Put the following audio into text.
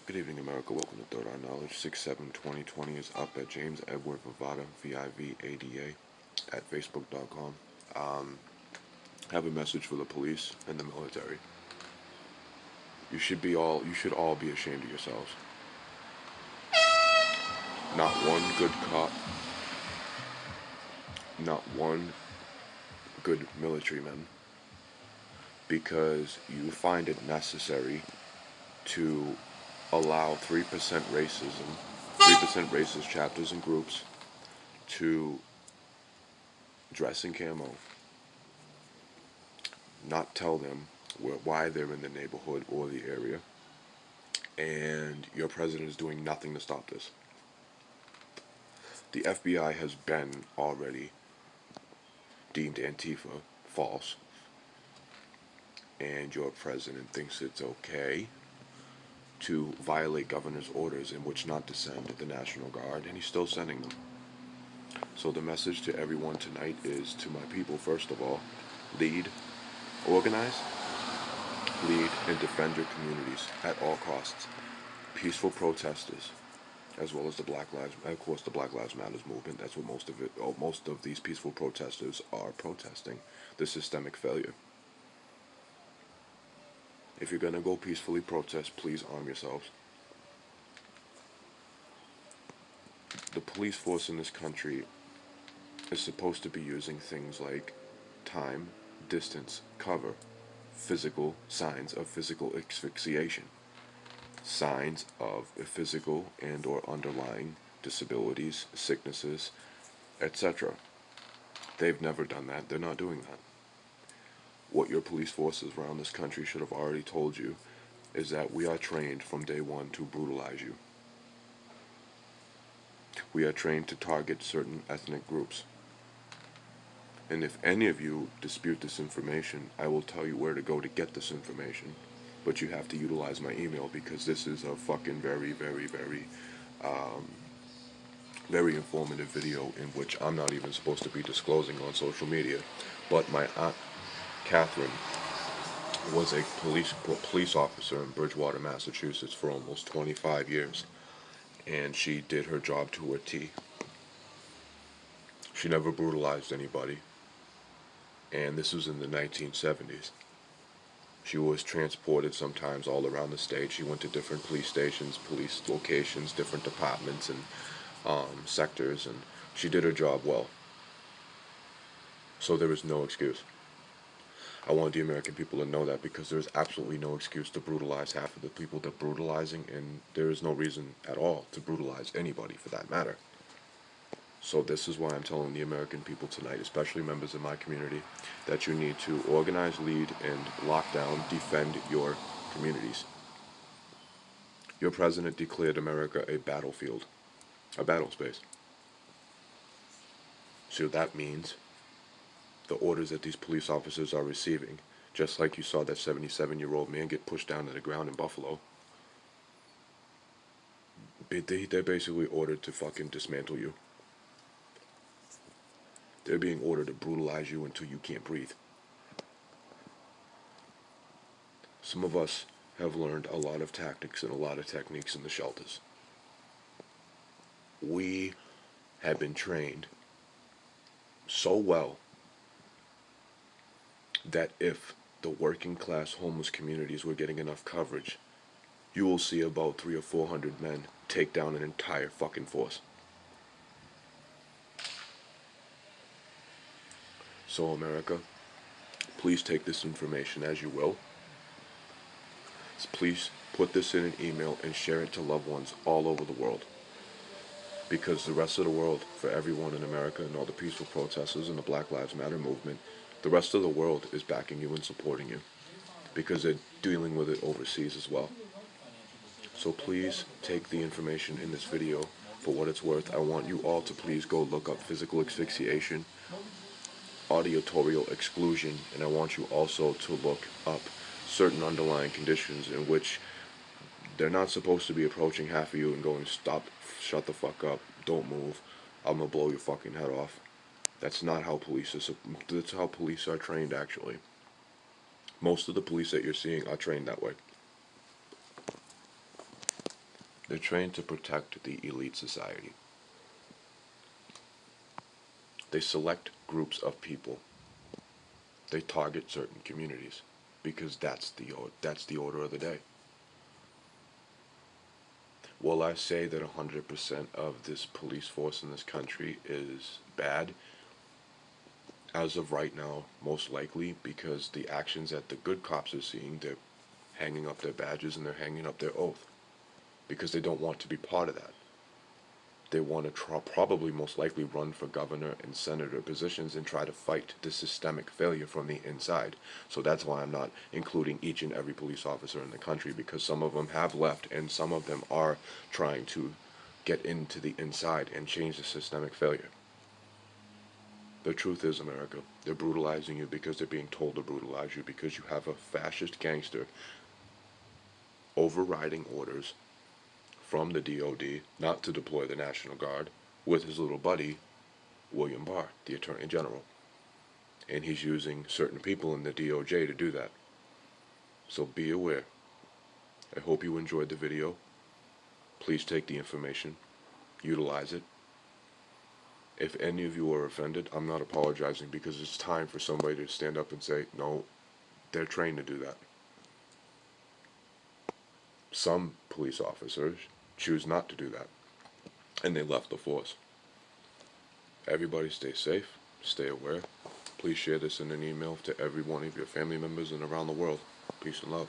Good evening, America. Welcome to Third Eye Knowledge. 6/7/2020 is up at James Edward Vivada, VIVADA, at Facebook.com. I have a message for the police and the military. You should all be ashamed of yourselves. Not one good cop, not one good military man, because you find it necessary to allow 3% racism, 3% racist chapters and groups to dress in camo, not tell them why they're in the neighborhood or the area, and your president is doing nothing to stop this. The FBI has been already deemed Antifa false, and your president thinks it's okay to violate governor's orders in which not to send the National Guard, and he's still sending them. So the message to everyone tonight is to my people, first of all, lead, organize, lead, and defend your communities at all costs. Peaceful protesters, as well as the Black Lives Matter movement. That's what most of these peaceful protesters are protesting: the systemic failure. If you're gonna go peacefully protest, please arm yourselves. The police force in this country is supposed to be using things like time, distance, cover, physical signs of physical asphyxiation, signs of physical and or underlying disabilities, sicknesses, etc. They've never done that. They're not doing that. What your police forces around this country should have already told you is that we are trained from day one to brutalize you. We are trained to target certain ethnic groups. And if any of you dispute this information, I will tell you where to go to get this information. But you have to utilize my email, because this is a fucking very, very, very informative video in which I'm not even supposed to be disclosing on social media. But my aunt Catherine was a police officer in Bridgewater, Massachusetts for almost 25 years, and she did her job to a T. She never brutalized anybody, and this was in the 1970s. She was transported sometimes all around the state. She went to different police stations, police locations, different departments and sectors, and she did her job well. So there is no excuse. I want the American people to know that, because there's absolutely no excuse to brutalize half of the people they're brutalizing, and there is no reason at all to brutalize anybody for that matter. So this is why I'm telling the American people tonight, especially members of my community, that you need to organize, lead, and lock down, defend your communities. Your president declared America a battlefield, a battle space. So that means the orders that these police officers are receiving, just like you saw that 77-year-old man get pushed down to the ground in Buffalo, they're basically ordered to fucking dismantle you. They're being ordered to brutalize you until you can't breathe. Some of us have learned a lot of tactics and a lot of techniques in the shelters. We have been trained so well that if the working class homeless communities were getting enough coverage, you will see about 300 or 400 men take down an entire fucking force. So America, please take this information as you will. Please put this in an email and share it to loved ones all over the world. Because the rest of the world, for everyone in America and all the peaceful protesters and the Black Lives Matter movement, the rest of the world is backing you and supporting you, because they're dealing with it overseas as well. So please take the information in this video for what it's worth. I want you all to please go look up physical asphyxiation, auditorial exclusion, and I want you also to look up certain underlying conditions in which they're not supposed to be approaching half of you and going, stop, shut the fuck up, don't move, I'm gonna blow your fucking head off. That's not how that's how police are trained, actually. Most of the police that you're seeing are trained that way. They're trained to protect the elite society. They select groups of people. They target certain communities because that's the order of the day. Will I say that 100% of this police force in this country is bad? As of right now, most likely, because the actions that the good cops are seeing, they're hanging up their badges and they're hanging up their oath because they don't want to be part of that. They want to probably most likely run for governor and senator positions and try to fight the systemic failure from the inside. So that's why I'm not including each and every police officer in the country, because some of them have left and some of them are trying to get into the inside and change the systemic failure. The truth is, America, they're brutalizing you because they're being told to brutalize you, because you have a fascist gangster overriding orders from the DOD not to deploy the National Guard with his little buddy, William Barr, the Attorney General. And he's using certain people in the DOJ to do that. So be aware. I hope you enjoyed the video. Please take the information, utilize it. If any of you are offended, I'm not apologizing, because it's time for somebody to stand up and say, no, they're trained to do that. Some police officers choose not to do that, and they left the force. Everybody stay safe, stay aware. Please share this in an email to every one of your family members and around the world. Peace and love.